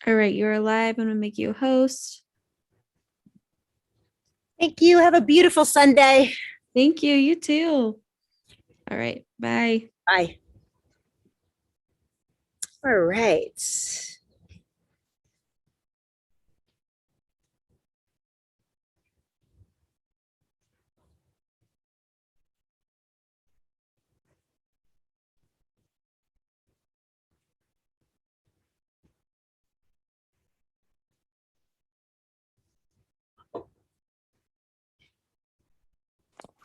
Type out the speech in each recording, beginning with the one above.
All right, you're alive. I'm gonna make you a host. Thank you. Have a beautiful Sunday. Thank you. You too. All right. Bye. Bye. All right.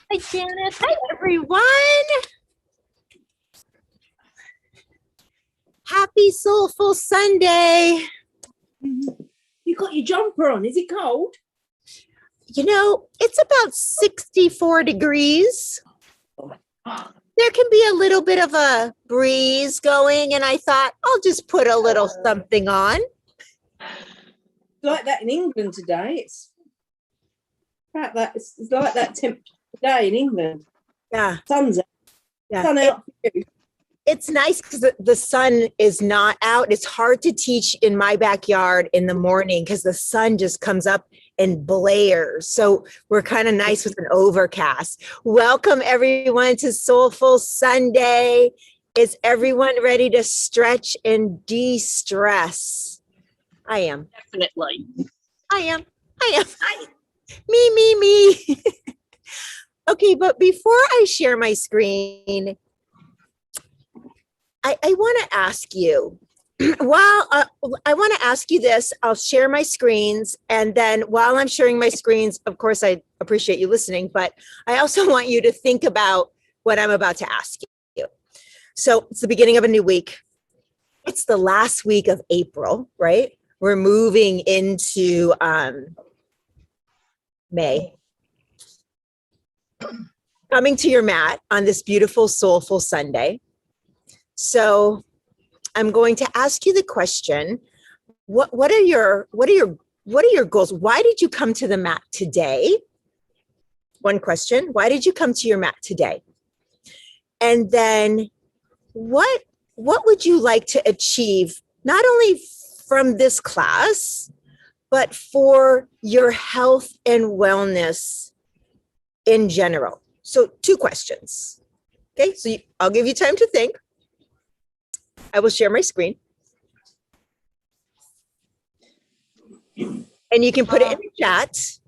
Hi, Janet. Hi, everyone. Happy Soulful Sunday. You got your jumper on. Is it cold? You know, it's about 64 degrees. There can be a little bit of a breeze going, and I thought I'll just put a little something on. Like that in England today. It's about that. It's like that temperature today in England. Yeah. Sun's out. Yeah. Sun out for you. It's nice because the sun is not out. It's hard to teach in my backyard in the morning because the sun just comes up and blares. So we're kind of nice with an overcast. Welcome everyone to Soulful Sunday. Is everyone ready to stretch and de-stress? I am. Definitely. I am. Me. Okay, but before I share my screen, I want to ask you, I want to ask you this. I'll share my screens. And then while I'm sharing my screens, of course, I appreciate you listening, but I also want you to think about what I'm about to ask you. So it's the beginning of a new week. It's the last week of April, right? We're moving into May. Coming to your mat on this beautiful, soulful Sunday. So I'm going to ask you the question, what are your goals? Why did you come to the mat today? One question, why did you come to your mat today? And then what would you like to achieve, not only from this class, but for your health and wellness in general? So 2 questions. Okay, so I'll give you time to think. I will share my screen. And you can put it in the chat.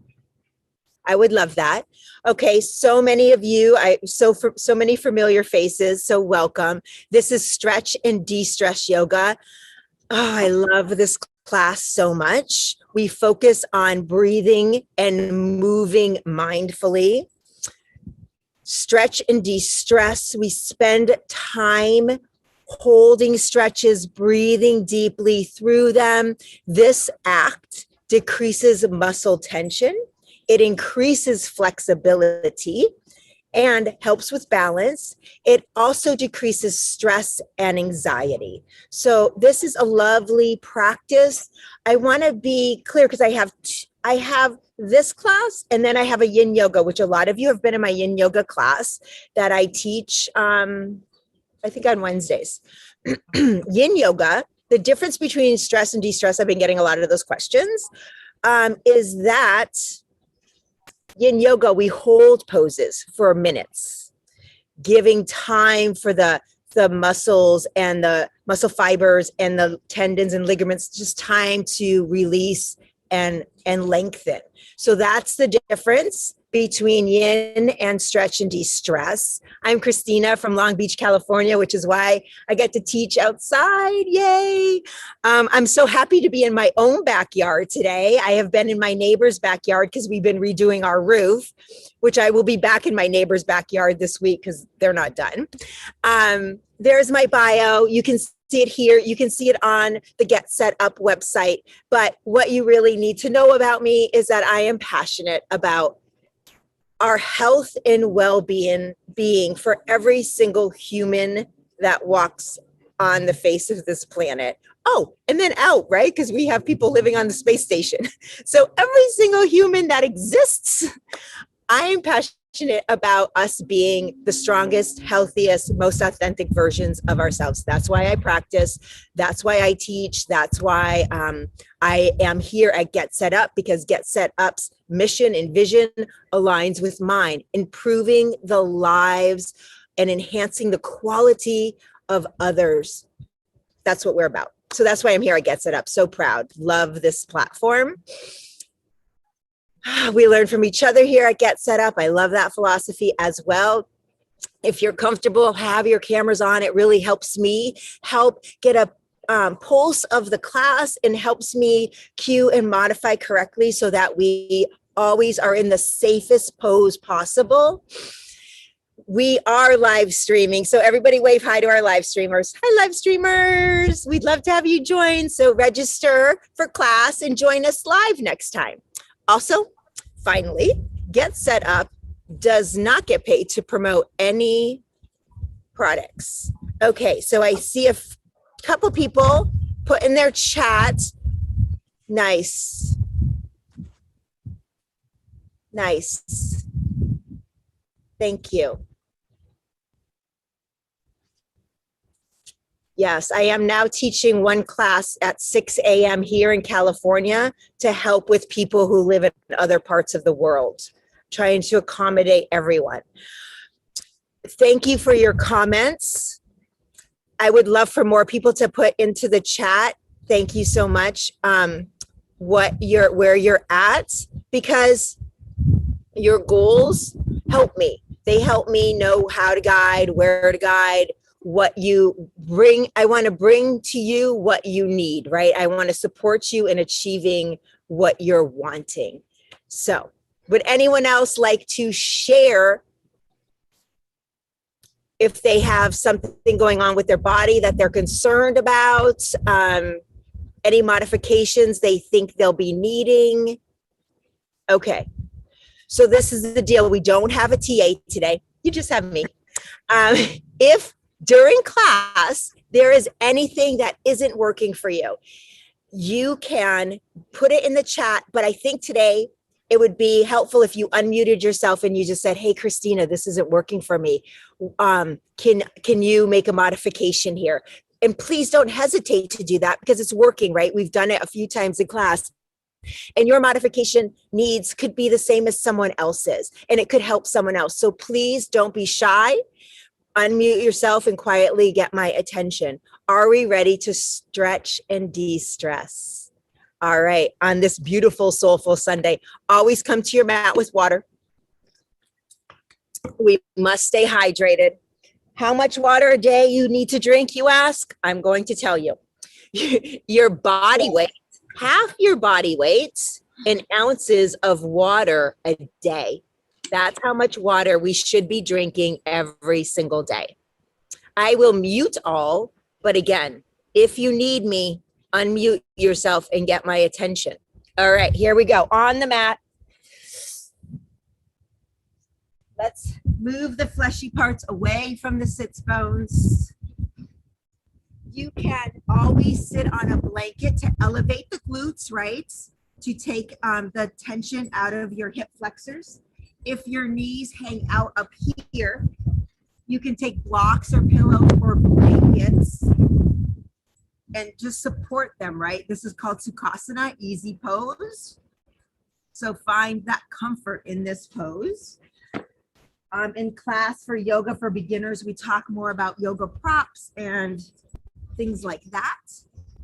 I would love that. Okay, so many of you, so many familiar faces, so welcome. This is Stretch and De-Stress Yoga. Oh, I love this class so much. We focus on breathing and moving mindfully. Stretch and de-stress. We spend time holding stretches, breathing deeply through them. This act decreases muscle tension. It increases flexibility and helps with balance. It also decreases stress and anxiety. So this is a lovely practice. I want to be clear because I have this class, and then I have a yin yoga, which a lot of you have been in my yin yoga class that I teach, I think on Wednesdays. Yin yoga, the difference between stress and de-stress, I've been getting a lot of those questions, is that yin yoga, we hold poses for minutes, giving time for the muscles and the muscle fibers and the tendons and ligaments, just time to release and lengthen. So that's the difference between yin and stretch and de-stress. I'm Christina from Long Beach, California, which is why I get to teach outside. Yay. I'm so happy to be in my own backyard today. I have been in my neighbor's backyard because we've been redoing our roof, which I will be back in my neighbor's backyard this week because they're not done. There's my bio. You can see it here. You can see it on the Get Set Up website. But what you really need to know about me is that I am passionate about our health and well-being for every single human that walks on the face of this planet. Oh, and then out, right? Because we have people living on the space station. So every single human that exists, I am passionate passionate about us being the strongest, healthiest, most authentic versions of ourselves. That's why I practice. That's why I teach. That's why I am here at Get Set Up, because Get Set Up's mission and vision aligns with mine, improving the lives and enhancing the quality of others. That's what we're about. So that's why I'm here at Get Set Up. So proud. Love this platform. We learn from each other here at Get Set Up. I love that philosophy as well. If you're comfortable, have your cameras on. It really helps me help get a pulse of the class and helps me cue and modify correctly so that we always are in the safest pose possible. We are live streaming. So everybody wave hi to our live streamers. Hi, live streamers. We'd love to have you join. So register for class and join us live next time. Also, finally, Get Set Up does not get paid to promote any products. Okay, so I see a couple people put in their chat. Nice. Nice. Thank you. Yes, I am now teaching one class at 6 a.m. here in California to help with people who live in other parts of the world, trying to accommodate everyone. Thank you for your comments. I would love for more people to put into the chat. Thank you so much. Where you're at, because your goals help me. They help me know how to guide, where to guide, what you bring. I want to bring to you what you need, right? I want to support you in achieving what you're wanting. So would anyone else like to share if they have something going on with their body that they're concerned about, any modifications they think they'll be needing? Okay, so this is the deal. We don't have a TA today. You just have me. If during class there is anything that isn't working for you, you can put it in the chat. But I think today it would be helpful if you unmuted yourself and you just said, hey, Christina, this isn't working for me. Can you make a modification here? And please don't hesitate to do that, because it's working, right? We've done it a few times in class. And your modification needs could be the same as someone else's, and it could help someone else. So please don't be shy. Unmute yourself and quietly get my attention. Are we ready to stretch and de-stress? All right, on this beautiful, soulful Sunday, always come to your mat with water. We must stay hydrated. How much water a day you need to drink, you ask? I'm going to tell you. Your body weight, half your body weight in ounces of water a day. That's how much water we should be drinking every single day. I will mute all, but again, if you need me, unmute yourself and get my attention. All right, here we go. On the mat. Let's move the fleshy parts away from the sits bones. You can always sit on a blanket to elevate the glutes, right? To take the tension out of your hip flexors. If your knees hang out up here, you can take blocks or pillows or blankets and just support them, right? This is called Sukhasana, easy pose. So find that comfort in this pose. In class for yoga for beginners, we talk more about yoga props and things like that.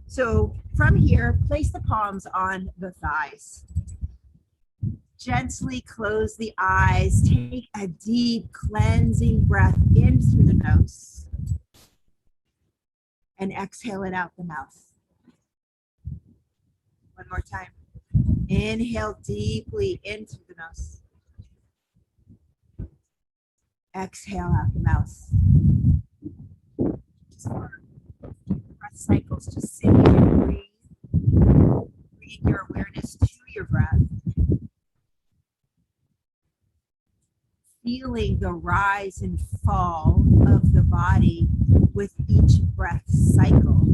So from here, place the palms on the thighs. Gently close the eyes. Take a deep cleansing breath in through the nose and exhale it out the mouth. One more time. Inhale deeply in through the nose. Exhale out the mouth. Just for breath cycles, just sit here and breathe. Bring your awareness to your breath. Feeling the rise and fall of the body with each breath cycle.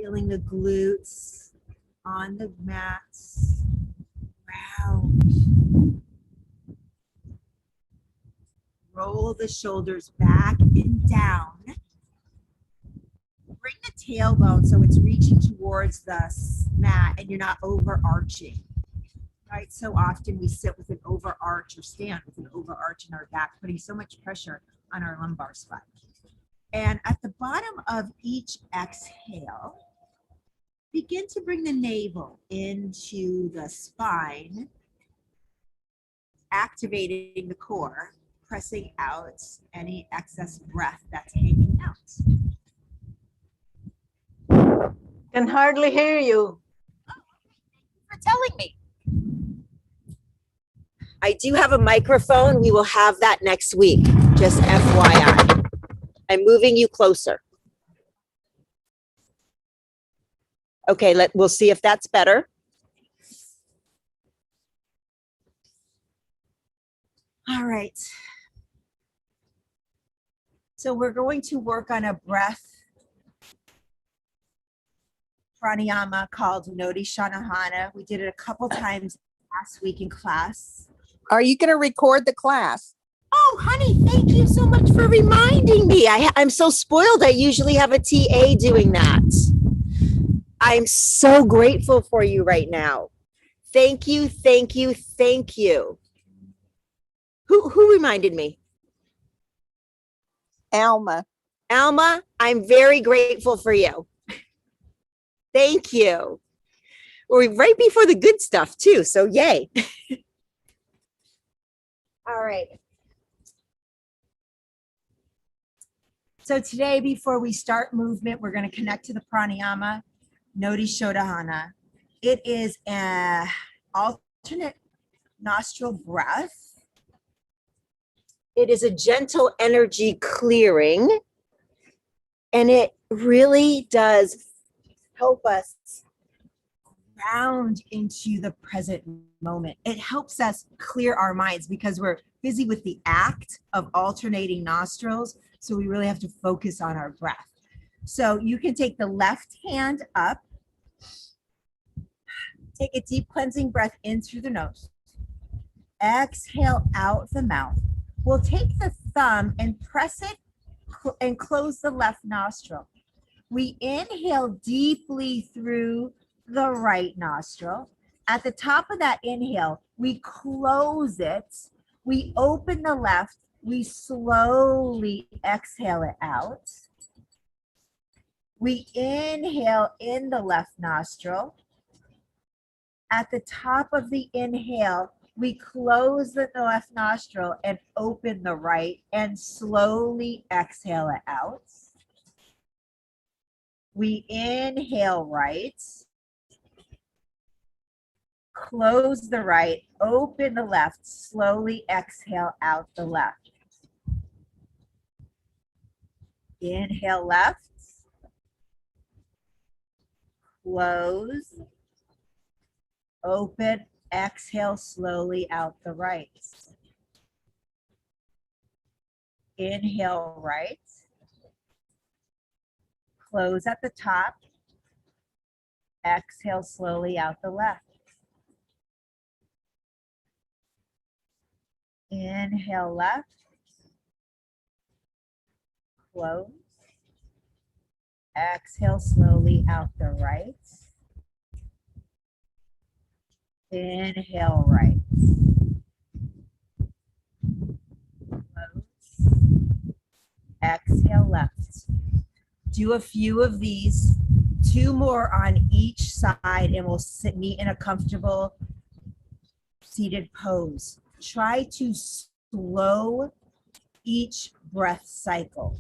Feeling the glutes on the mats. Round. Roll the shoulders back and down. Bring the tailbone so it's reaching towards the mat and you're not overarching. Right? So often we sit with an overarch or stand with an overarch in our back, putting so much pressure on our lumbar spine. And at the bottom of each exhale, begin to bring the navel into the spine, activating the core, pressing out any excess breath that's hanging out. Can hardly hear you. For telling me. I do have a microphone. We will have that next week, just FYI. I'm moving you closer. Okay, we'll see if that's better. All right. So we're going to work on a breath pranayama called Nodi Shanahana. We did it a couple times last week in class. Are you going to record the class? Oh, honey, thank you so much for reminding me. I'm so spoiled. I usually have a TA doing that. I'm so grateful for you right now. Thank you, thank you, thank you. Who reminded me? Alma. Alma, I'm very grateful for you. Thank you. We're right before the good stuff too, so yay. All right. So today, before we start movement, we're going to connect to the pranayama, Nodi Shodhana. It is an alternate nostril breath. It is a gentle energy clearing, and it really does help us ground into the present moment. It helps us clear our minds because we're busy with the act of alternating nostrils. So we really have to focus on our breath. So you can take the left hand up, take a deep cleansing breath in through the nose, exhale out the mouth. We'll take the thumb and press it and close the left nostril. We inhale deeply through the right nostril. At the top of that inhale, we close it. We open the left. We slowly exhale it out. We inhale in the left nostril. At the top of the inhale, we close the left nostril and open the right and slowly exhale it out. We inhale right, close the right, open the left, slowly exhale out the left. Inhale left, close, open, exhale slowly out the right. Inhale right, close at the top, exhale slowly out the left. Inhale left, close, exhale slowly out the right. Inhale right, close, exhale left. Do a few of these, 2 more on each side, and we'll meet in a comfortable seated pose. Try to slow each breath cycle.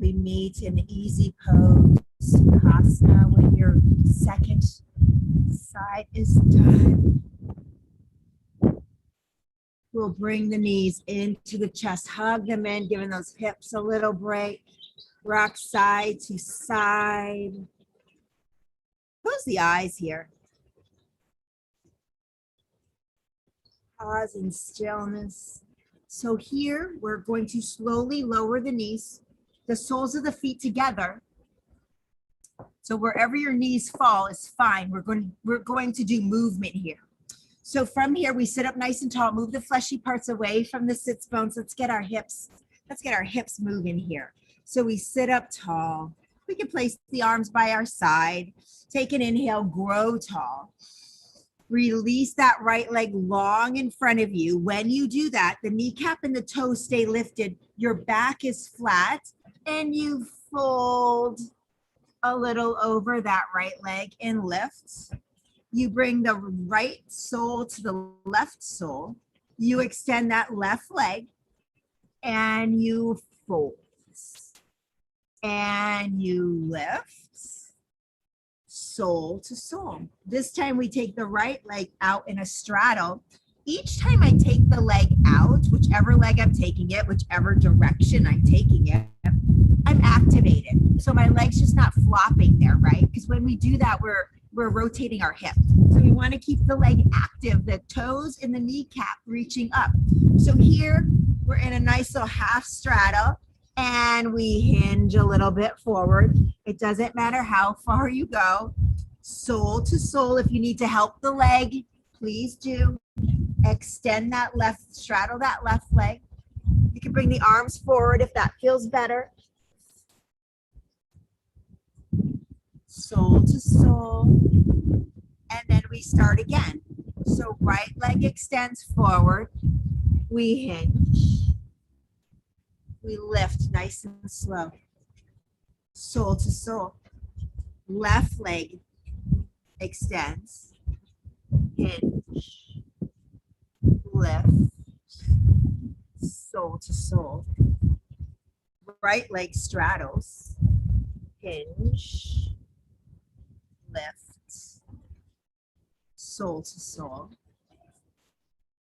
We meet in easy pose, Hasana, when your second side is done. We'll bring the knees into the chest, hug them in, giving those hips a little break. Rock side to side. Close the eyes here. Pause in stillness. So here, we're going to slowly lower the knees, the soles of the feet together. So wherever your knees fall is fine. We're going to do movement here. So from here, we sit up nice and tall, move the fleshy parts away from the sits bones. Let's get our hips moving here. So we sit up tall. We can place the arms by our side. Take an inhale, grow tall. Release that right leg long in front of you. When you do that, the kneecap and the toes stay lifted. Your back is flat and you fold a little over that right leg and lift. You bring the right sole to the left sole. You extend that left leg and you fold. And you lift, sole to sole. This time we take the right leg out in a straddle. Each time I take the leg out, whichever leg I'm taking it, whichever direction I'm taking it, I'm activated. So my leg's just not flopping there, right? Because when we do that, we're rotating our hip. So we want to keep the leg active, the toes and the kneecap reaching up. So here we're in a nice little half straddle and we hinge a little bit forward. It doesn't matter how far you go. Sole to sole. If you need to help the leg, please do. Extend that left, straddle that left leg. You can bring the arms forward if that feels better. Sole to sole. And then we start again. So right leg extends forward. We hinge. We lift nice and slow. Sole to sole. Left leg extends. Hinge. Lift. Sole to sole. Right leg straddles. Hinge. Lift. Sole to sole.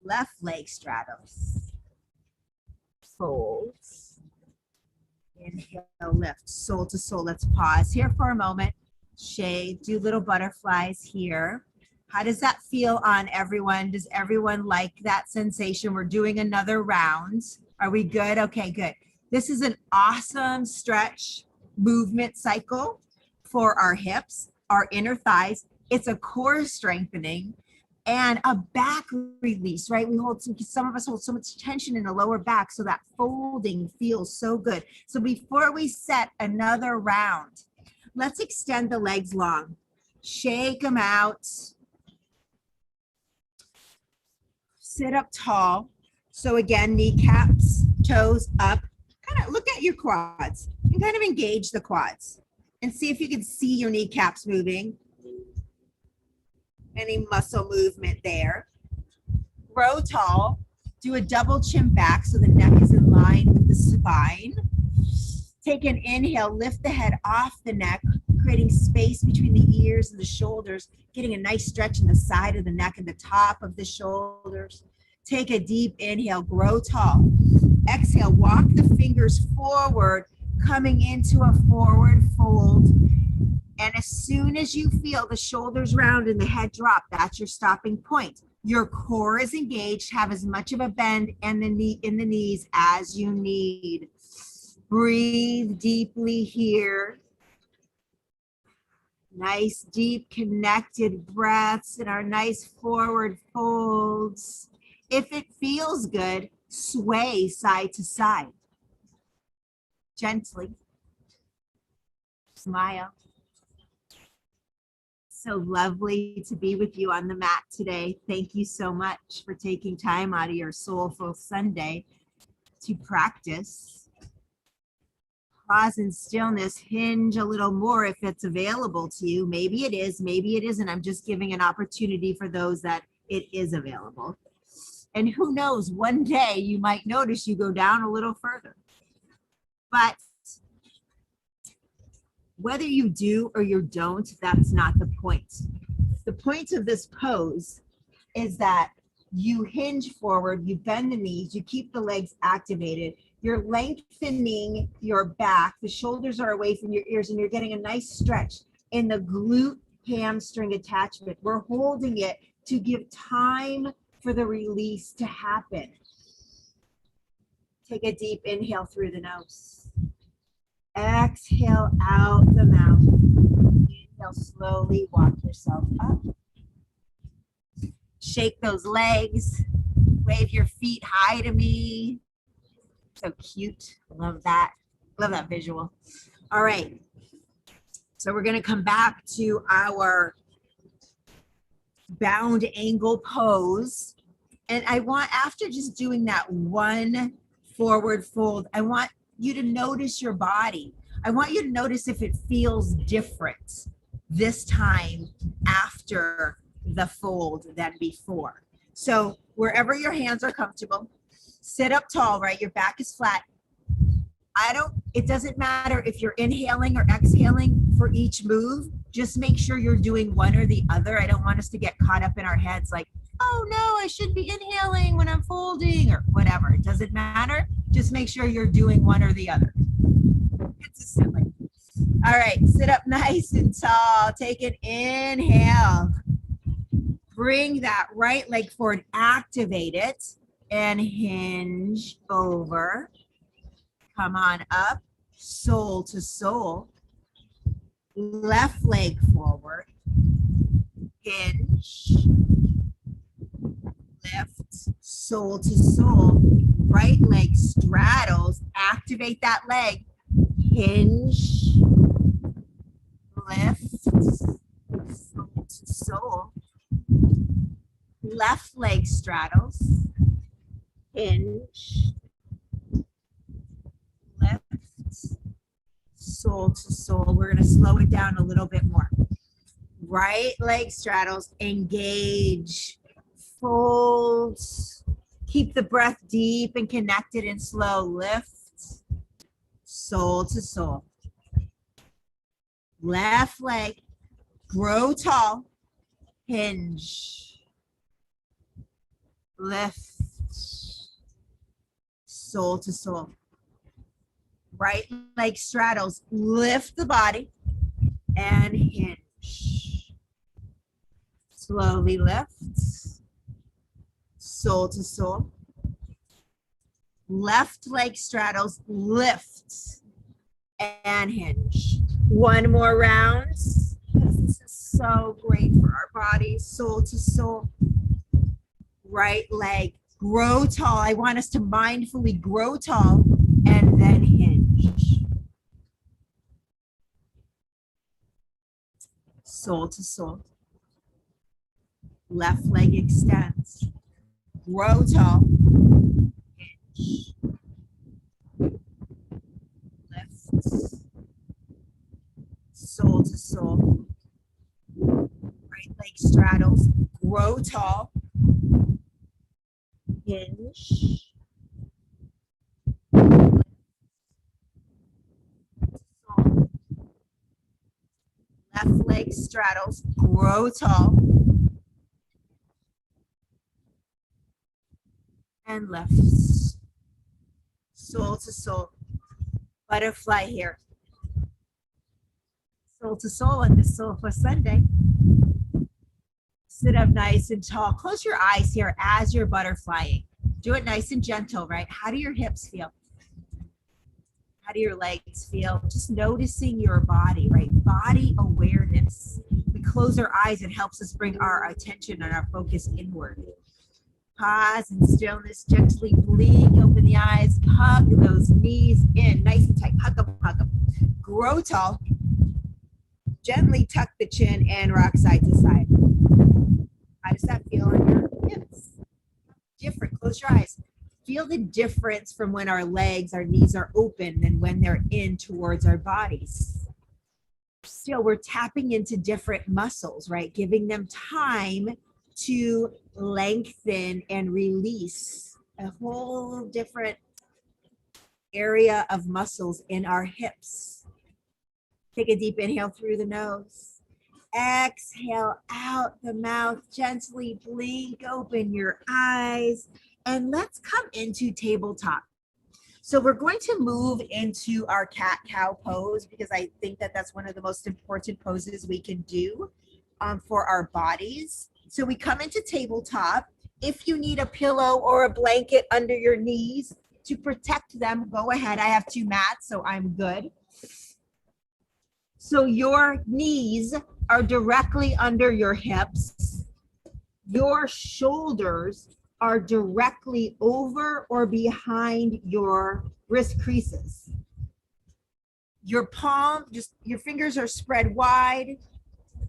Left leg straddles. Folds. Inhale, lift, sole to sole. Let's pause here for a moment. Shade, do little butterflies here. How does that feel on everyone? Does everyone like that sensation? We're doing another round. Are we good? Okay, good. This is an awesome stretch movement cycle for our hips, our inner thighs. It's a core strengthening and a back release, right? We hold some of us hold so much tension in the lower back, so that folding feels so good. So before we set another round, let's extend the legs long. Shake them out. Sit up tall. So again, kneecaps, toes up. Kind of look at your quads and kind of engage the quads and see if you can see your kneecaps moving. Any muscle movement there. Grow tall. Do a double chin back so the neck is in line with the spine. Take an inhale, lift the head off the neck, creating space between the ears and the shoulders, getting a nice stretch in the side of the neck and the top of the shoulders. Take a deep inhale, grow tall. Exhale, walk the fingers forward, coming into a forward fold. And as soon as you feel the shoulders round and the head drop, that's your stopping point. Your core is engaged. Have as much of a bend and the knee in the knees as you need. Breathe deeply here. Nice, deep, connected breaths in our nice forward folds. If it feels good, sway side to side. Gently. Smile. So lovely to be with you on the mat today. Thank you so much for taking time out of your soulful Sunday to practice. Pause in stillness, hinge a little more if it's available to you. Maybe it is, maybe it isn't. I'm just giving an opportunity for those that it is available. And who knows, one day you might notice you go down a little further. But Whether you do or you don't, that's not the point. The point of this pose is that you hinge forward, you bend the knees, you keep the legs activated, you're lengthening your back, the shoulders are away from your ears, and you're getting a nice stretch in the glute hamstring attachment. We're holding it to give time for the release to happen. Take a deep inhale through the nose. Exhale out the mouth. Inhale, slowly walk yourself up. Shake those legs. Wave your feet high to me. So cute. Love that. Love that visual. All right. So we're going to come back to our bound angle pose. And I want, after just doing that one forward fold, I want you to notice your body. I want you to notice if it feels different this time after the fold than before. So wherever your hands are comfortable, sit up tall, right? Your back is flat. It doesn't matter if you're inhaling or exhaling for each move. Just make sure you're doing one or the other. I don't want us to get caught up in our heads like, oh no, I should be inhaling when I'm folding or whatever. It doesn't matter. Just make sure you're doing one or the other. Consistently. All right, sit up nice and tall. Take an inhale. Bring that right leg forward, activate it, and hinge over. Come on up, sole to sole. Left leg forward, hinge, lift, sole to sole. Right leg straddles, activate that leg, hinge, lift, sole to sole. Left leg straddles, hinge, lift, sole to sole. We're going to slow it down a little bit more. Right leg straddles, engage, fold, keep the breath deep and connected and slow. Lift, sole to sole. Left leg, grow tall, hinge, lift, sole to sole. Right leg straddles, lift the body and hinge. Slowly lift, sole to sole. Left leg straddles, lift and hinge. One more round. This is so great for our bodies. Sole to sole. Right leg, grow tall. I want us to mindfully grow tall and then hinge. Sole to sole. Left leg extends. Grow tall. Hinge. Lift. Sole to sole. Right leg straddles. Grow tall. Hinge. Sole. Left leg straddles. Grow tall. And left. Sole to sole. Butterfly here. Sole to sole on this Soulful Sunday. Sit up nice and tall. Close your eyes here as you're butterflying. Do it nice and gentle, right? How do your hips feel? How do your legs feel? Just noticing your body, right? Body awareness. We close our eyes. It helps us bring our attention and our focus inward. Pause and stillness. Gently blink. Open the eyes. Hug those knees in. Nice and tight. Hug them, hug them. Grow tall. Gently tuck the chin and rock side to side. How does that feel on your hips? Different. Close your eyes. Feel the difference from when our legs, our knees are open than when they're in towards our bodies. Still, we're tapping into different muscles, right? Giving them time to lengthen and release a whole different area of muscles in our hips. Take a deep inhale through the nose. Exhale out the mouth. Gently blink open your eyes. And let's come into tabletop. So we're going to move into our cat-cow pose because I think that that's one of the most important poses we can do for our bodies. So we come into tabletop. If you need a pillow or a blanket under your knees to protect them, go ahead. I have 2 mats, so I'm good. So your knees are directly under your hips. Your shoulders are directly over or behind your wrist creases. Your palm, just your fingers are spread wide.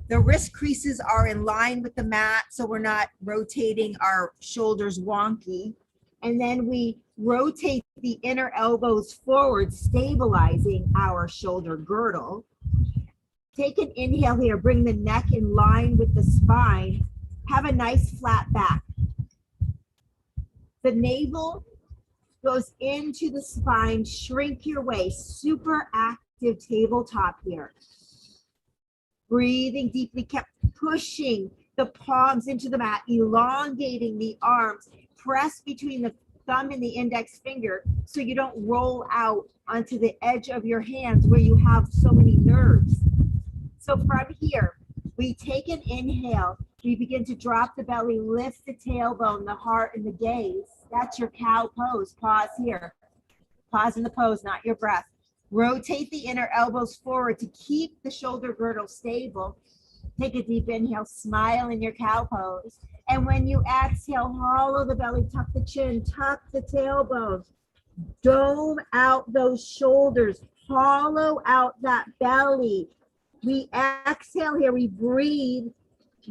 The wrist creases are in line with the mat, so we're not rotating our shoulders wonky. And then we rotate the inner elbows forward, stabilizing our shoulder girdle. Take an inhale here, bring the neck in line with the spine. Have a nice flat back. The navel goes into the spine, shrink your waist, super active tabletop here. Breathing deeply, kept pushing the palms into the mat, elongating the arms, press between the thumb and the index finger so you don't roll out onto the edge of your hands where you have so many nerves. So from here, we take an inhale, we begin to drop the belly, lift the tailbone, the heart, and the gaze. That's your cow pose. Pause here. Pause in the pose, not your breath. Rotate the inner elbows forward to keep the shoulder girdle stable. Take a deep inhale, smile in your cow pose. And when you exhale, hollow the belly, tuck the chin, tuck the tailbone. Dome out those shoulders, hollow out that belly. We exhale here, we breathe,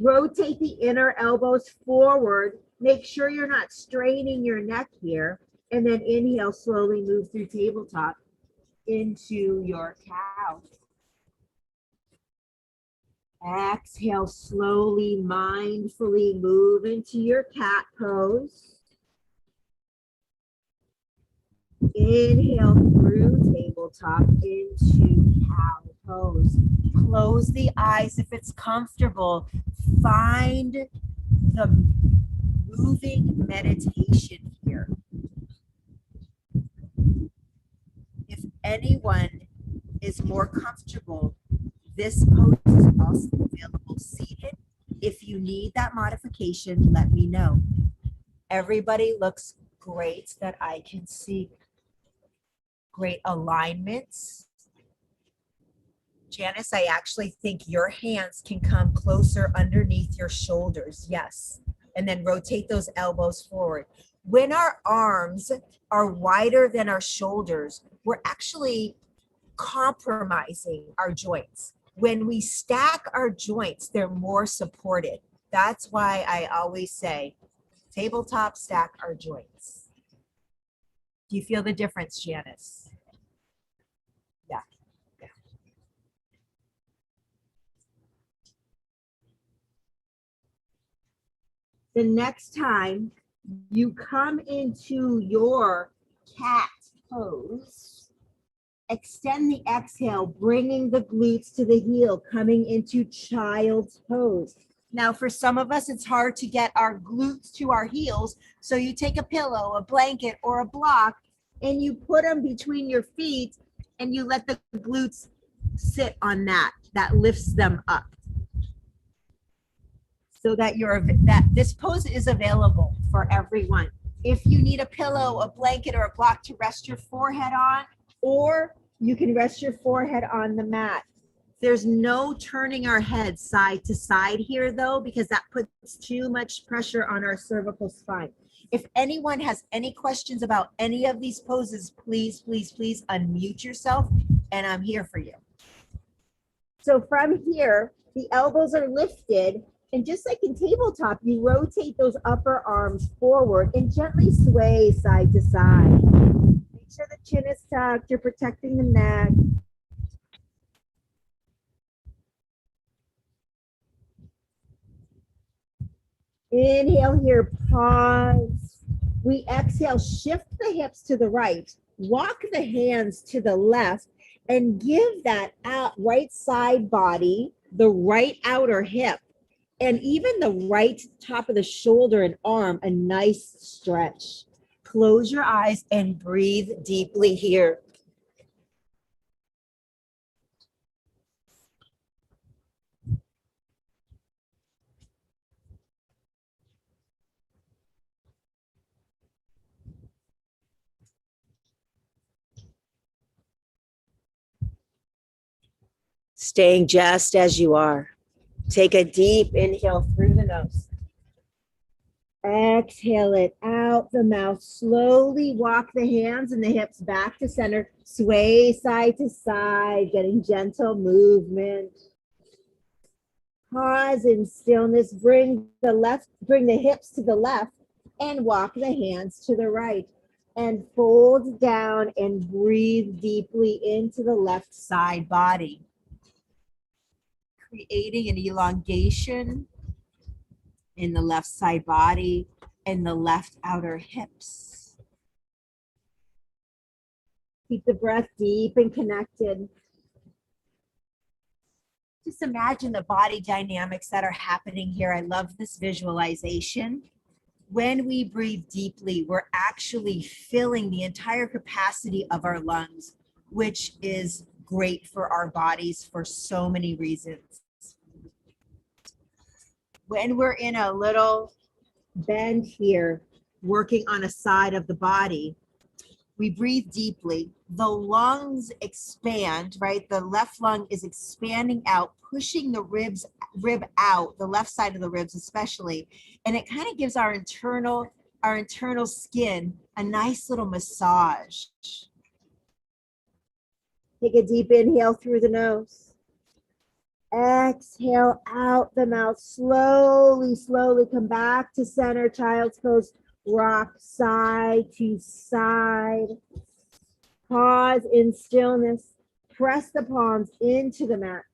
rotate the inner elbows forward. Make sure you're not straining your neck here. And then inhale, slowly move through tabletop into your cow. Exhale, slowly, mindfully move into your cat pose. Inhale through tabletop into cow pose. Close the eyes if it's comfortable. Find the moving meditation here. If anyone is more comfortable, this pose is also available seated. If you need that modification, let me know. Everybody looks great that I can see. Great alignments. Janice, I actually think your hands can come closer underneath your shoulders. Yes. And then rotate those elbows forward. When our arms are wider than our shoulders, we're actually compromising our joints. When we stack our joints, they're more supported. That's why I always say, tabletop, stack our joints. Do you feel the difference, Janice? Yeah. Yeah. The next time you come into your cat pose, extend the exhale, bringing the glutes to the heel, coming into child's pose. Now, for some of us, it's hard to get our glutes to our heels. So you take a pillow, a blanket, or a block, and you put them between your feet, and you let the glutes sit on that. That lifts them up. So that this pose is available for everyone. If you need a pillow, a blanket, or a block to rest your forehead on, or you can rest your forehead on the mat. There's no turning our head side to side here though, because that puts too much pressure on our cervical spine. If anyone has any questions about any of these poses, please, please, please unmute yourself and I'm here for you. So from here, the elbows are lifted, and just like in tabletop, you rotate those upper arms forward and gently sway side to side. Make sure the chin is tucked, you're protecting the neck. Inhale here, pause. We exhale, shift the hips to the right, walk the hands to the left, and give that out right side body, the right outer hip, and even the right top of the shoulder and arm a nice stretch. Close your eyes and breathe deeply here. Staying just as you are. Take a deep inhale through the nose. Exhale it out the mouth. Slowly walk the hands and the hips back to center. Sway side to side, getting gentle movement. Pause in stillness. Bring the hips to the left and walk the hands to the right. And fold down and breathe deeply into the left side body. Creating an elongation in the left side body and the left outer hips. Keep the breath deep and connected. Just imagine the body dynamics that are happening here. I love this visualization. When we breathe deeply, we're actually filling the entire capacity of our lungs, which is great for our bodies for so many reasons. When we're in a little bend here, working on a side of the body, we breathe deeply. The lungs expand, right? The left lung is expanding out, pushing the rib out, the left side of the ribs especially, and it kind of gives our internal skin a nice little massage. Take a deep inhale through the nose. Exhale out the mouth. Slowly, slowly come back to center, child's pose. Rock side to side. Pause in stillness. Press the palms into the mat.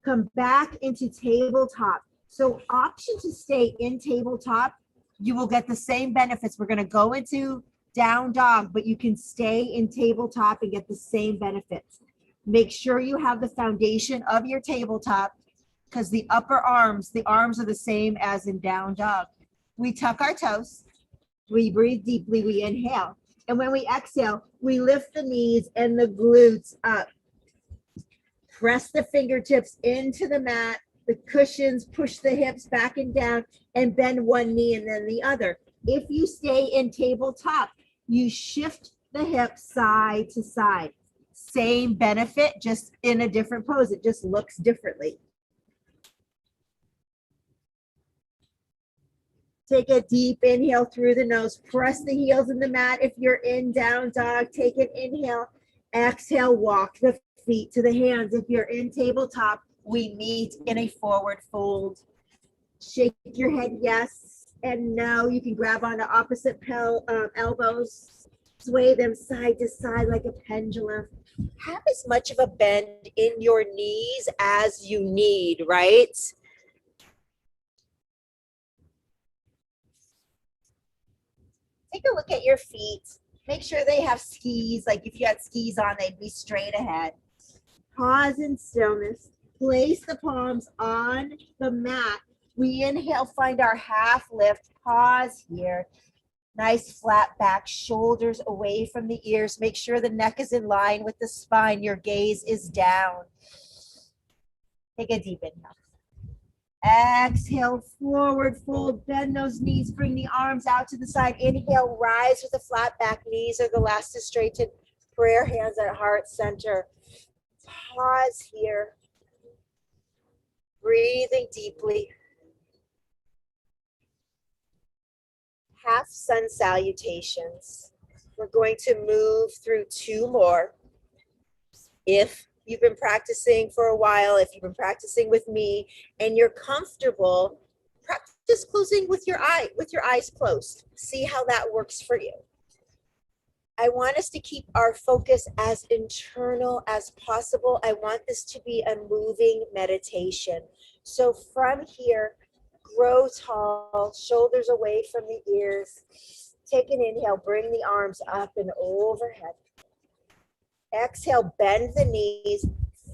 Come back into tabletop. So option to stay in tabletop, you will get the same benefits. We're going to go into down dog, but you can stay in tabletop and get the same benefits. Make sure you have the foundation of your tabletop because the arms are the same as in down dog. We tuck our toes. We breathe deeply. We inhale. And when we exhale, we lift the knees and the glutes up. Press the fingertips into the mat, the cushions, push the hips back and down, and bend one knee and then the other. If you stay in tabletop, you shift the hips side to side. Same benefit, just in a different pose. It just looks differently. Take a deep inhale through the nose. Press the heels in the mat. If you're in down dog, take an inhale. Exhale, walk the feet to the hands. If you're in tabletop, we meet in a forward fold. Shake your head yes and no. You can grab onto opposite elbows. Sway them side to side like a pendulum. Have as much of a bend in your knees as you need, right? Take a look at your feet. Make sure they have skis. Like if you had skis on, they'd be straight ahead. Pause in stillness. Place the palms on the mat. We inhale, find our half lift. Pause here. Nice flat back, shoulders away from the ears. Make sure the neck is in line with the spine. Your gaze is down. Take a deep inhale. Exhale, forward fold, bend those knees, bring the arms out to the side. Inhale, rise with a flat back, knees are the last to straighten. Prayer hands at heart center. Pause here. Breathing deeply. Half sun salutations. We're going to move through two more. If you've been practicing for a while, if you've been practicing with me and you're comfortable, practice closing with your eyes closed. See how that works for you. I want us to keep our focus as internal as possible. I want this to be a moving meditation. So from here, grow tall, shoulders away from the ears. Take an inhale, bring the arms up and overhead. Exhale, bend the knees,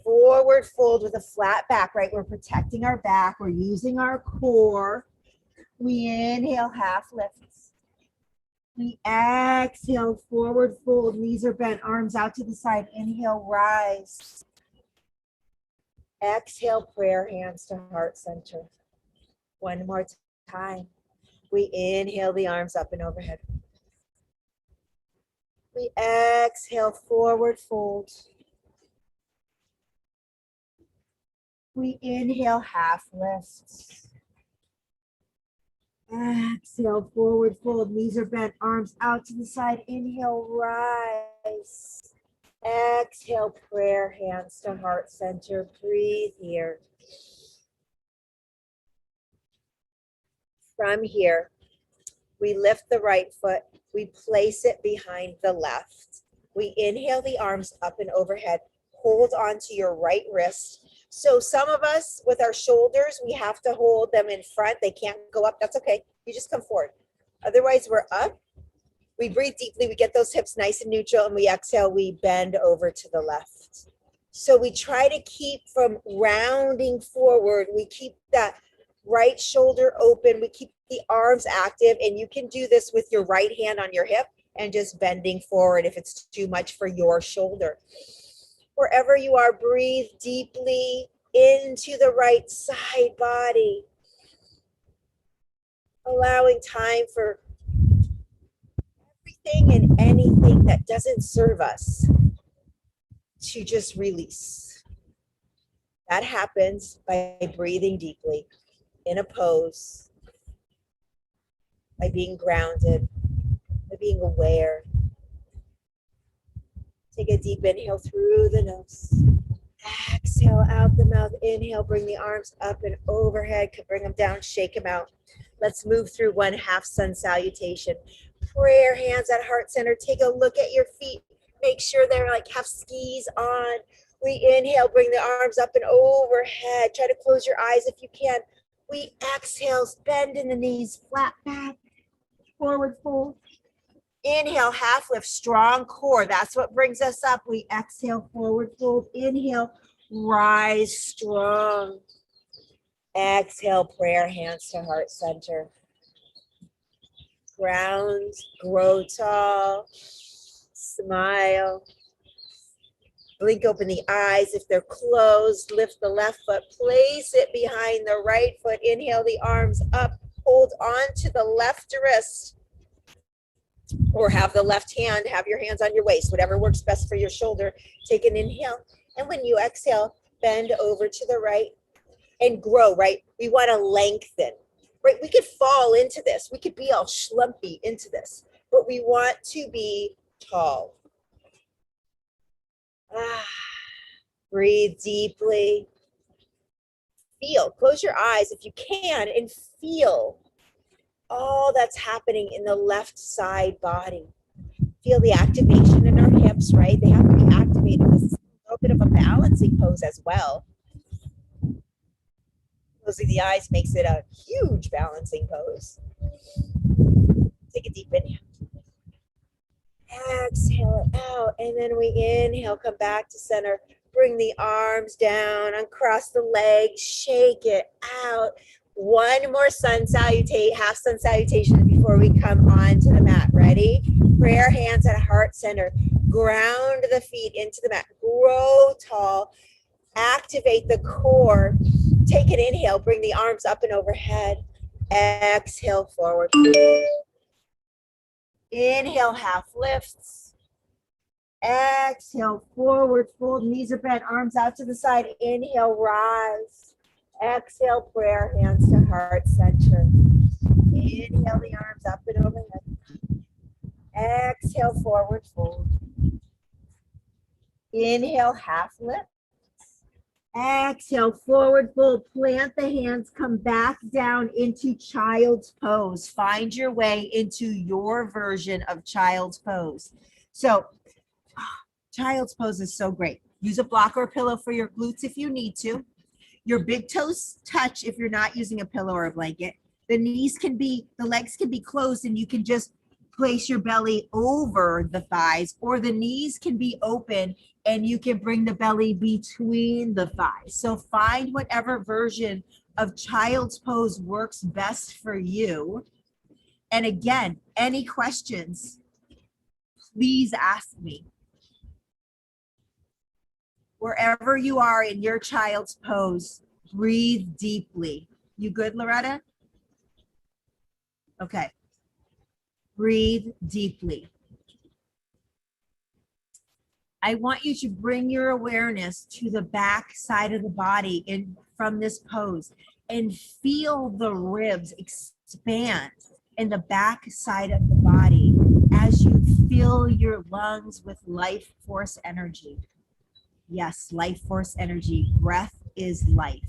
forward fold with a flat back, right? We're protecting our back. We're using our core. We inhale, half lifts. We exhale, forward fold. Knees are bent, arms out to the side. Inhale, rise. Exhale, prayer hands to heart center. One more time. We inhale the arms up and overhead. We exhale, forward fold. We inhale, half lifts. Exhale, forward fold. Knees are bent, arms out to the side. Inhale, rise. Exhale, prayer hands to heart center. Breathe here. From here, we lift the right foot. We place it behind the left. We inhale the arms up and overhead. Hold on to your right wrist. So some of us with our shoulders, we have to hold them in front. They can't go up. That's okay. You just come forward. Otherwise, we're up. We breathe deeply. We get those hips nice and neutral, and we exhale. We bend over to the left. So we try to keep from rounding forward. We keep that right shoulder open. We keep the arms active, and you can do this with your right hand on your hip and just bending forward if it's too much for your shoulder. Wherever you are, breathe deeply into the right side body, allowing time for everything and anything that doesn't serve us to just release. That happens by breathing deeply in a pose, by being grounded, by being aware. Take a deep inhale through the nose. Exhale out the mouth. Inhale, bring the arms up and overhead. Bring them down, shake them out. Let's move through one half sun salutation. Prayer hands at heart center. Take a look at your feet. Make sure they're like have skis on. We inhale, bring the arms up and overhead. Try to close your eyes if you can. We exhale, bend in the knees, flat back, forward fold. Inhale, half lift, strong core. That's what brings us up. We exhale, forward fold. Inhale, rise strong. Exhale, prayer hands to heart center. Ground, grow tall, smile. Blink open the eyes if they're closed. Lift the left foot, place it behind the right foot. Inhale the arms up. Hold on to the left wrist. Or have the left hand, have your hands on your waist, whatever works best for your shoulder. Take an inhale. And when you exhale, bend over to the right and grow, right? We want to lengthen, right? We could fall into this. We could be all schlumpy into this, but we want to be tall. Breathe deeply. Feel, close your eyes if you can and feel all that's happening in the left side body. Feel the activation in our hips, right? They have to be activated. This is a little bit of a balancing pose as well. Closing the eyes makes it a huge balancing pose. Take a deep inhale. Exhale it out, and then we inhale, come back to center. Bring the arms down, uncross the legs, shake it out. One more sun salutation, half sun salutation before we come on to the mat. Ready? Prayer hands at heart center. Ground the feet into the mat. Grow tall. Activate the core. Take an inhale. Bring the arms up and overhead. Exhale, forward. Inhale, half lifts. Exhale, forward fold. Knees are bent, arms out to the side. Inhale, rise. Exhale, prayer hands to heart center. Inhale the arms up and overhead. Exhale, forward fold. Inhale, half lift. Exhale, forward fold. Plant the hands, come back down into child's pose. Find your way into your version of child's pose. So, child's pose is so great. Use a block or a pillow for your glutes if you need to. Your big toes touch if you're not using a pillow or a blanket. The knees can be, the legs can be closed, and you can just place your belly over the thighs, or the knees can be open and you can bring the belly between the thighs. So find whatever version of child's pose works best for you. And again, any questions, please ask me. Wherever you are in your child's pose, breathe deeply. You good, Loretta? Okay. Breathe deeply. I want you to bring your awareness to the back side of the body from this pose and feel the ribs expand in the back side of the body as you fill your lungs with life force energy. Yes, life force energy. Breath is life.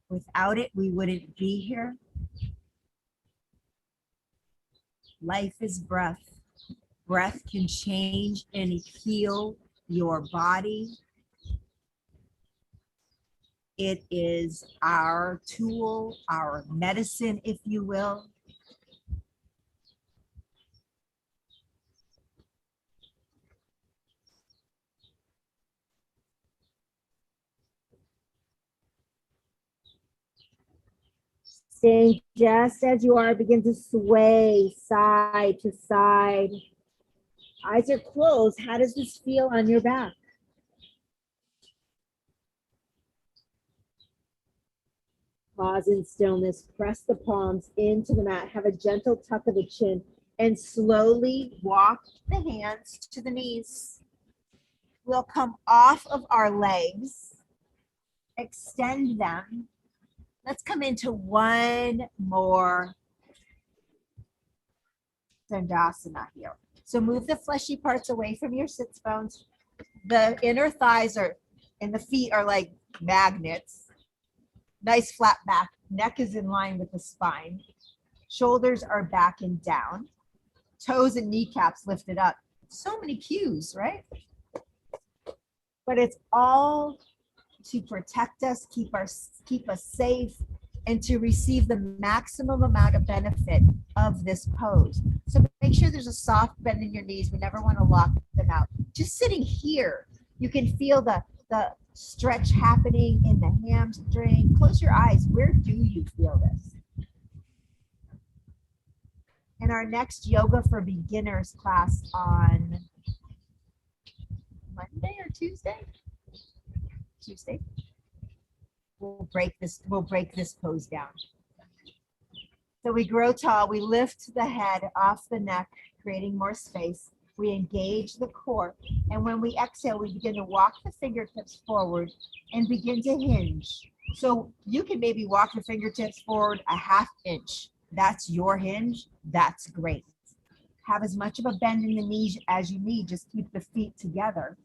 Without it, we wouldn't be here. Life is breath. Breath can change and heal your body. It is our tool, our medicine, if you will. Staying just as you are, begin to sway side to side. Eyes are closed. How does this feel on your back? Pause in stillness. Press the palms into the mat. Have a gentle tuck of the chin and slowly walk the hands to the knees. We'll come off of our legs, extend them. Let's come into one more Dandasana here. So move the fleshy parts away from your sits bones. The inner thighs and the feet are like magnets. Nice flat back. Neck is in line with the spine. Shoulders are back and down. Toes and kneecaps lifted up. So many cues, right? But it's all to protect us, keep us safe, and to receive the maximum amount of benefit of this pose. So make sure there's a soft bend in your knees. We never want to lock them out. Just sitting here, you can feel the stretch happening in the hamstring. Close your eyes. Where do you feel this? In our next Yoga for Beginners class on Monday or Tuesday? Tuesday. We'll break this pose down. So we grow tall, we lift the head off the neck, creating more space. We engage the core, and when we exhale, we begin to walk the fingertips forward and begin to hinge. So you can maybe walk the fingertips forward a ½ inch. That's your hinge. That's great. Have as much of a bend in the knees as you need. Just keep the feet together.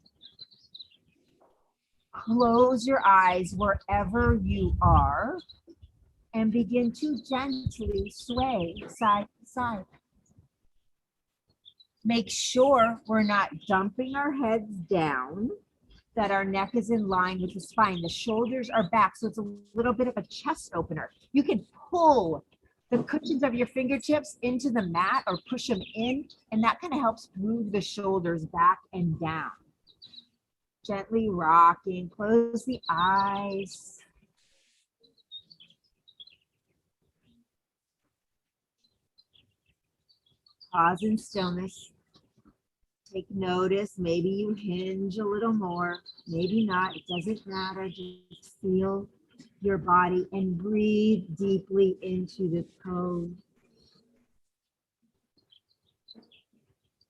Close your eyes wherever you are and begin to gently sway side to side. Make sure we're not dumping our heads down, that our neck is in line with the spine. The shoulders are back, so it's a little bit of a chest opener. You can pull the cushions of your fingertips into the mat or push them in, and that kind of helps move the shoulders back and down. Gently rocking, close the eyes. Pause in stillness. Take notice, maybe you hinge a little more, maybe not, it doesn't matter. Just feel your body and breathe deeply into this pose.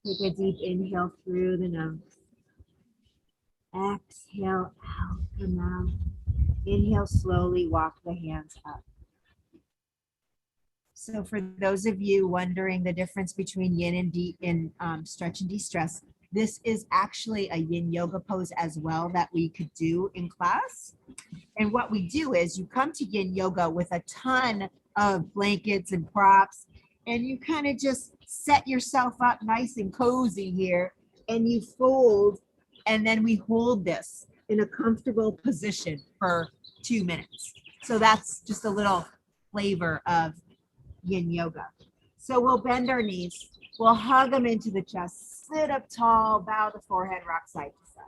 Take a deep inhale through the nose. Exhale out the mouth. Inhale, slowly walk the hands up. So for those of you wondering the difference between yin and stretch and de-stress, this is actually a yin yoga pose as well that we could do in class. And what we do is you come to yin yoga with a ton of blankets and props, and you kind of just set yourself up nice and cozy here, and you fold, and then we hold this in a comfortable position for 2 minutes. So that's just a little flavor of yin yoga. So we'll bend our knees. We'll hug them into the chest. Sit up tall, bow the forehead, rock side to side.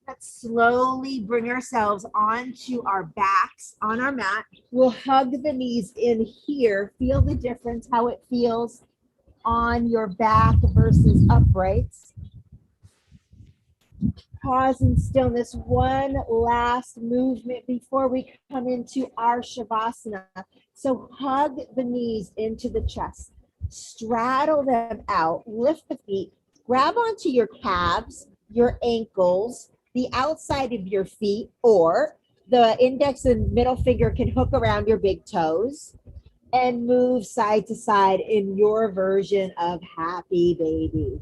Let's slowly bring ourselves onto our backs on our mat. We'll hug the knees in here. Feel the difference, how it feels on your back versus uprights. Pause in stillness. One last movement before we come into our Shavasana. So hug the knees into the chest. Straddle them out. Lift the feet. Grab onto your calves, your ankles, the outside of your feet, or the index and middle finger can hook around your big toes and move side to side in your version of happy baby.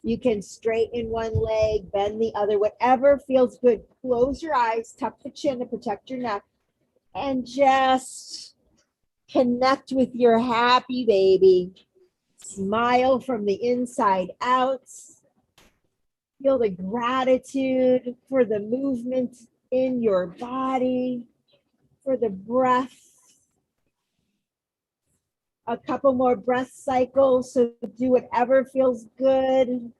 You can straighten one leg, bend the other, whatever feels good. Close your eyes, tuck the chin to protect your neck, and just connect with your happy baby. Smile from the inside out. Feel the gratitude for the movement in your body, for the breath. A couple more breath cycles, so do whatever feels good.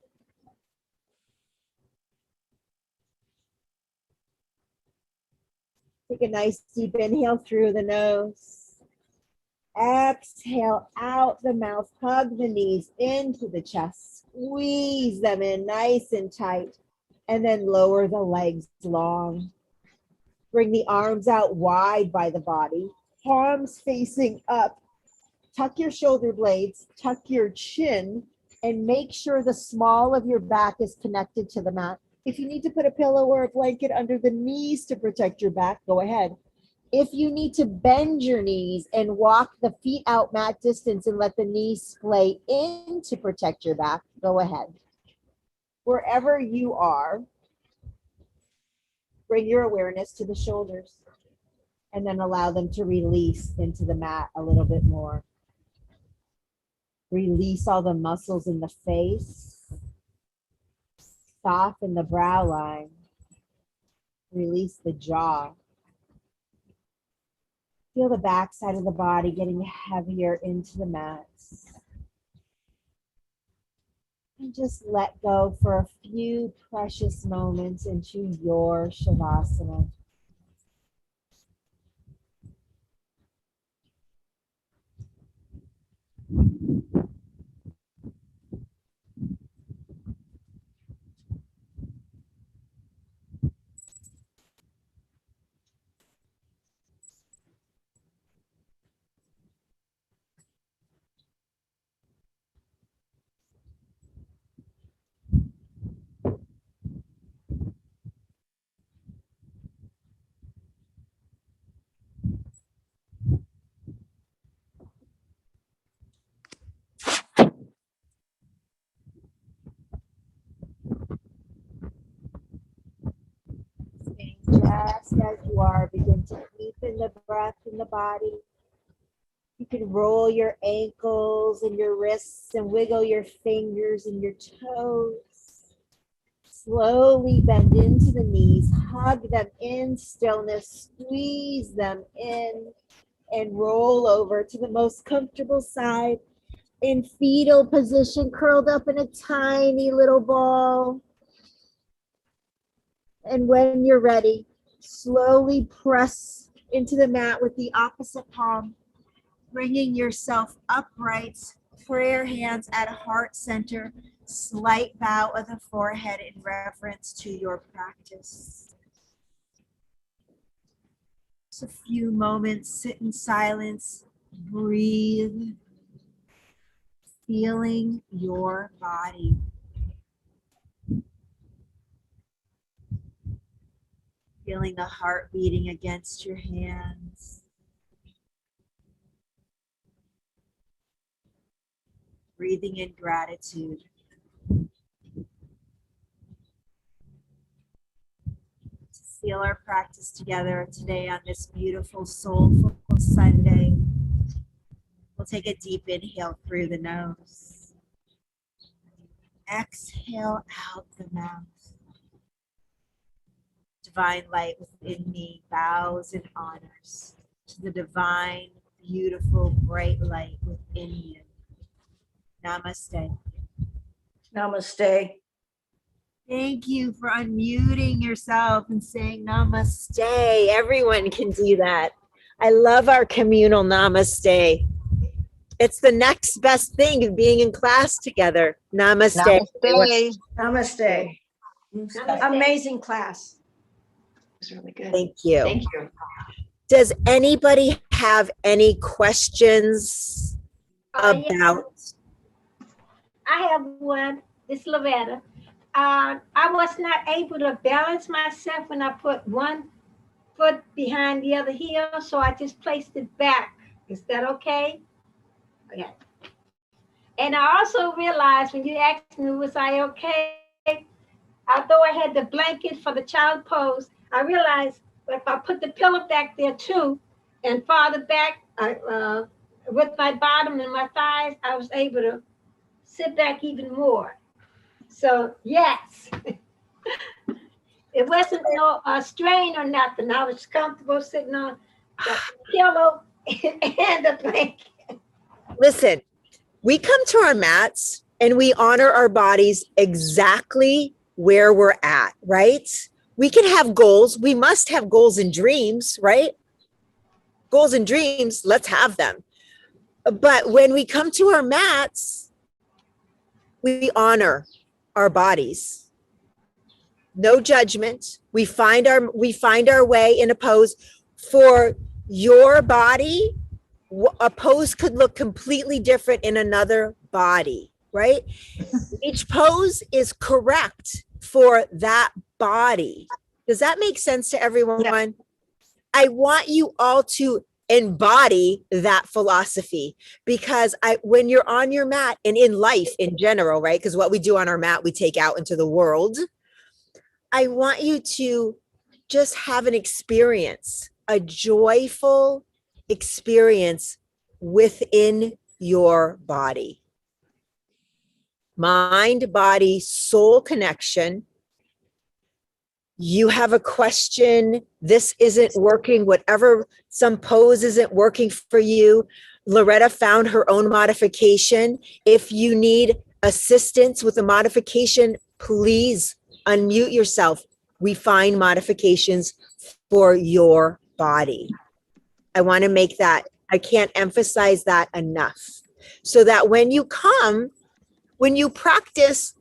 Take a nice deep inhale through the nose. Exhale out the mouth. Hug the knees into the chest. Squeeze them in nice and tight. And then lower the legs long. Bring the arms out wide by the body. Palms facing up. Tuck your shoulder blades. Tuck your chin. And make sure the small of your back is connected to the mat. If you need to put a pillow or a blanket under the knees to protect your back, go ahead. If you need to bend your knees and walk the feet out mat distance and let the knees splay in to protect your back, go ahead. Wherever you are, bring your awareness to the shoulders and then allow them to release into the mat a little bit more. Release all the muscles in the face. Soften the brow line. Release the jaw. Feel the back side of the body getting heavier into the mats. And just let go for a few precious moments into your Shavasana. Staying just as you are, begin to deepen the breath in the body. You can roll your ankles and your wrists and wiggle your fingers and your toes. Slowly bend into the knees, hug them in stillness, squeeze them in, and roll over to the most comfortable side in fetal position, curled up in a tiny little ball. And when you're ready, slowly press into the mat with the opposite palm, bringing yourself upright, prayer hands at heart center, slight bow of the forehead in reverence to your practice. Just a few moments, sit in silence, breathe, feeling your body. Feeling the heart beating against your hands. Breathing in gratitude. To seal our practice together today on this beautiful, soulful Sunday, we'll take a deep inhale through the nose. Exhale out the mouth. Divine light within me bows and honors. to the divine, beautiful, bright light within you. Namaste. Namaste. Thank you for unmuting yourself and saying namaste. Everyone can do that. I love our communal namaste. It's the next best thing of being in class together. Namaste. Namaste. Namaste. Amazing class. It was really good. Thank you. Thank you. Does anybody have any questions Yeah. about? I have one. It's Loretta. I was not able to balance myself when I put one foot behind the other heel, so I just placed it back. Is that okay? Okay. And I also realized when you asked me, was I okay? Although I had the blanket for the child pose, I realized if I put the pillow back there too and farther back with my bottom and my thighs, I was able to sit back even more. So yes, it wasn't no strain or nothing. I was comfortable sitting on the pillow and the blanket. Listen, we come to our mats and we honor our bodies exactly where we're at, right? We can have goals. We must have goals and dreams, right? Goals and dreams, let's have them. But when we come to our mats, we honor our bodies. No judgment. We find our way in a pose. For your body, a pose could look completely different in another body, right? Each pose is correct for that body. Does that make sense to everyone? Yeah. I want you all to embody that philosophy, because when you're on your mat and in life in general, right? Because what we do on our mat, we take out into the world. I want you to just have an experience, a joyful experience within your body. Mind, body, soul connection. You have a question, this isn't working, whatever, some pose isn't working for you. Loretta found her own modification. If you need assistance with a modification, please unmute yourself. We find modifications for your body. I want to make that, I can't emphasize that enough. So that when you come, when you practice,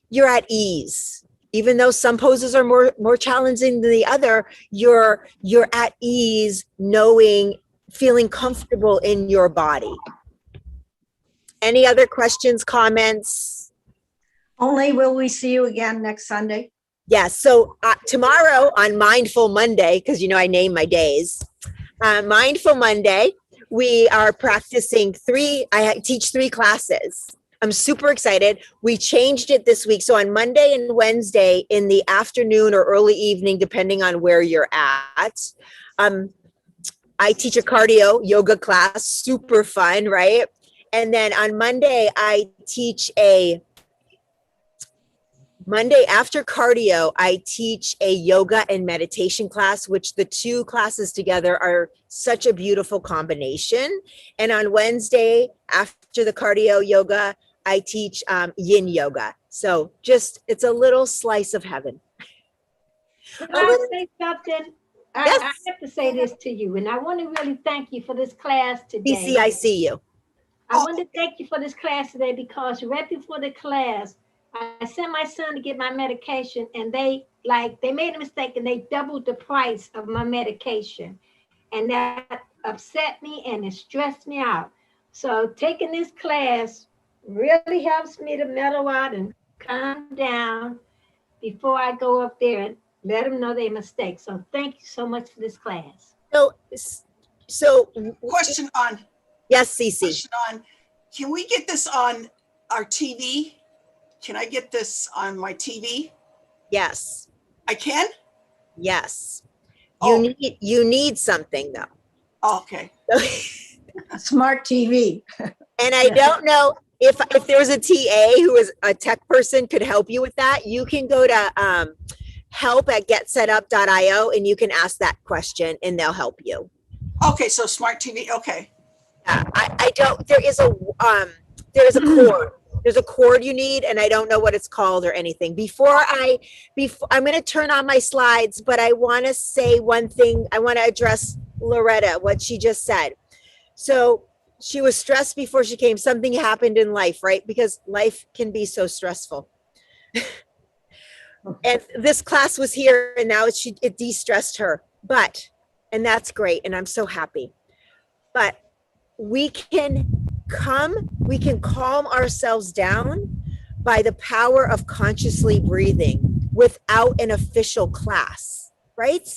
you're at ease. Even though some poses are more challenging than the other, you're at ease, knowing, feeling comfortable in your body. Any other questions, comments? Only will we see you again next Sunday? Yes. So tomorrow on Mindful Monday, because you know I name my days, Mindful Monday, we are practicing I teach 3 classes. I'm super excited. We changed it this week. So on Monday and Wednesday in the afternoon or early evening, depending on where you're at, I teach a cardio yoga class, super fun, right? And then on Monday, I teach Monday after cardio, I teach a yoga and meditation class, which the 2 classes together are such a beautiful combination. And on Wednesday, after the cardio yoga, I teach yin yoga. So just, it's a little slice of heaven. Can I say something? Yes. I have to say this to you, and I want to really thank you for this class today. DC, I see you. I want to thank you for this class today, because right before the class, I sent my son to get my medication, and they made a mistake and they doubled the price of my medication. And that upset me and it stressed me out. So taking this class really helps me to mellow out and calm down before I go up there and let them know their mistake. So thank you so much for this class. So Question on, yes, Cece. question on, can we get this on our TV? Can I get this on my TV? Yes. I can? Yes. Oh. You need something though. Oh, okay. A smart TV. And I don't know if there's a TA who is a tech person could help you with that. You can go to help@getsetup.io and you can ask that question and they'll help you. Okay, so smart TV. Okay. Yeah, I don't, there is a cord. There's a cord you need, and I don't know what it's called or anything. Before I'm going to turn on my slides, but I want to say one thing. I want to address Loretta, what she just said. So she was stressed before she came. Something happened in life, right? Because life can be so stressful. And this class was here, and now it de-stressed her. And that's great, and I'm so happy. But we can calm ourselves down by the power of consciously breathing without an official class, right?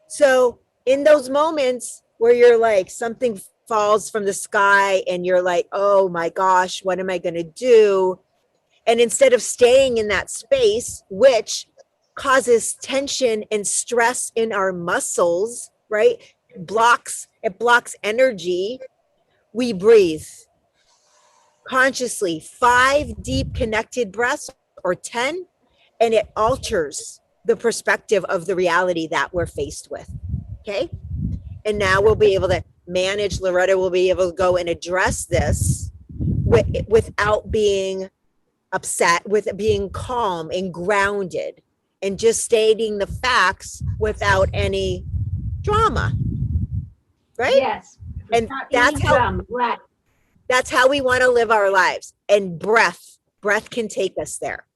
So in those moments where you're like, something falls from the sky and you're like, oh my gosh, what am I going to do? And instead of staying in that space, which causes tension and stress in our muscles, right? It blocks energy. We breathe consciously, 5 deep connected breaths or 10, and it alters the perspective of the reality that we're faced with. Okay. And now we'll be able to manage. Loretta will be able to go and address this without being upset, with being calm and grounded and just stating the facts without any drama. Right? Yes. And Not any drama, right. That's how we want to live our lives. And breath can take us there.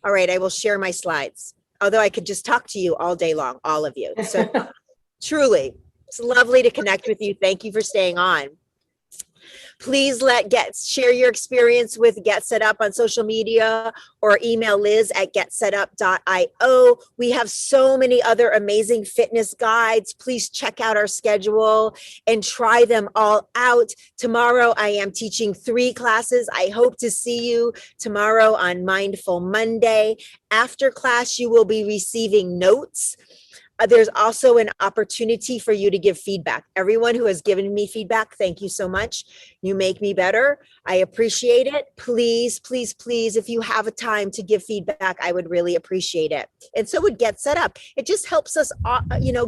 All right, I will share my slides. Although I could just talk to you all day long, all of you. So truly, it's lovely to connect with you. Thank you for staying on. Please share your experience with Get Set Up on social media or email liz@getsetup.io. We have so many other amazing fitness guides. Please check out our schedule and try them all out. Tomorrow, I am teaching 3 classes. I hope to see you tomorrow on Mindful Monday. After class, you will be receiving notes. There's also an opportunity for you to give feedback. Everyone who has given me feedback, thank you so much. You make me better. I appreciate it. Please, please, please, if you have a time to give feedback, I would really appreciate it. And so would Get Set Up. It just helps us,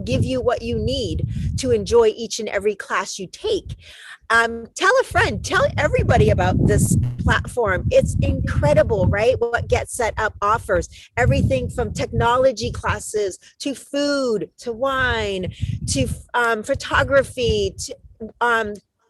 give you what you need to enjoy each and every class you take. Tell a friend, tell everybody about this platform. It's incredible, right? What Get Set Up offers. Everything from technology classes to food, to wine, to photography,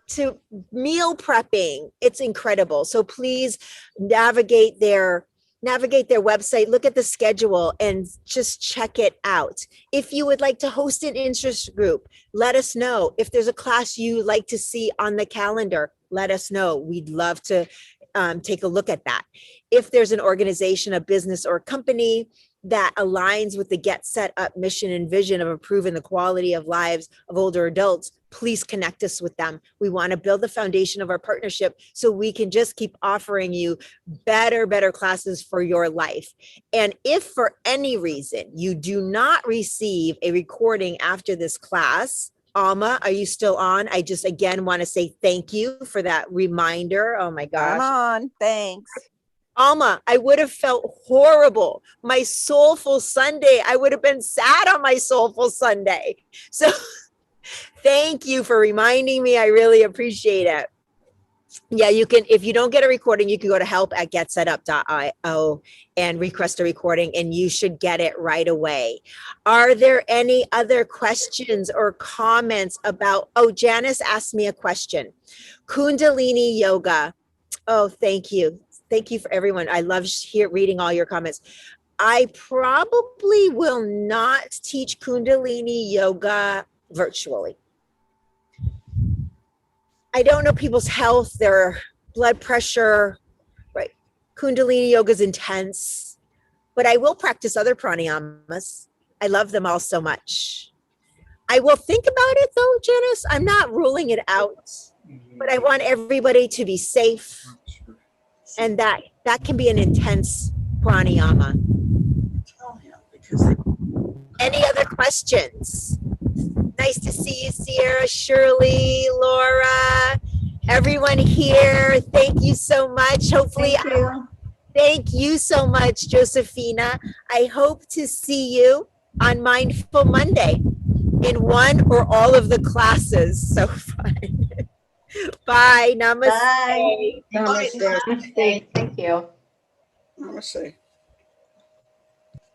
to meal prepping. It's incredible. So please navigate their website, look at the schedule, and just check it out. If you would like to host an interest group, let us know. If there's a class you'd like to see on the calendar, let us know. We'd love to take a look at that. If there's an organization, a business, or a company that aligns with the Get Set Up mission and vision of improving the quality of lives of older adults, please connect us with them. We want to build the foundation of our partnership so we can just keep offering you better classes for your life. And if for any reason you do not receive a recording after this class, Alma, are you still on? I just again want to say thank you for that reminder. Oh my gosh. Come on. Thanks. Alma, I would have felt horrible. My soulful Sunday, I would have been sad on my soulful Sunday. So thank you for reminding me. I really appreciate it. Yeah, you can, if you don't get a recording, you can go to help@getsetup.io and request a recording, and you should get it right away. Are there any other questions or comments about, Janice asked me a question. Kundalini yoga. Oh, thank you. Thank you for everyone. I love reading all your comments. I probably will not teach Kundalini yoga virtually. I don't know people's health, their blood pressure, right? Kundalini yoga is intense, but I will practice other pranayamas. I love them all so much. I will think about it though, Janice. I'm not ruling it out, but I want everybody to be safe. And that can be an intense pranayama. Any other questions? Nice to see you, Sierra, Shirley, Laura, everyone here. Thank you so much. Hopefully, thank you so much, Josephina. I hope to see you on Mindful Monday. in one or all of the classes. So fun. Bye. Namaste. Bye. Namaste. Namaste. Thank you. Namaste.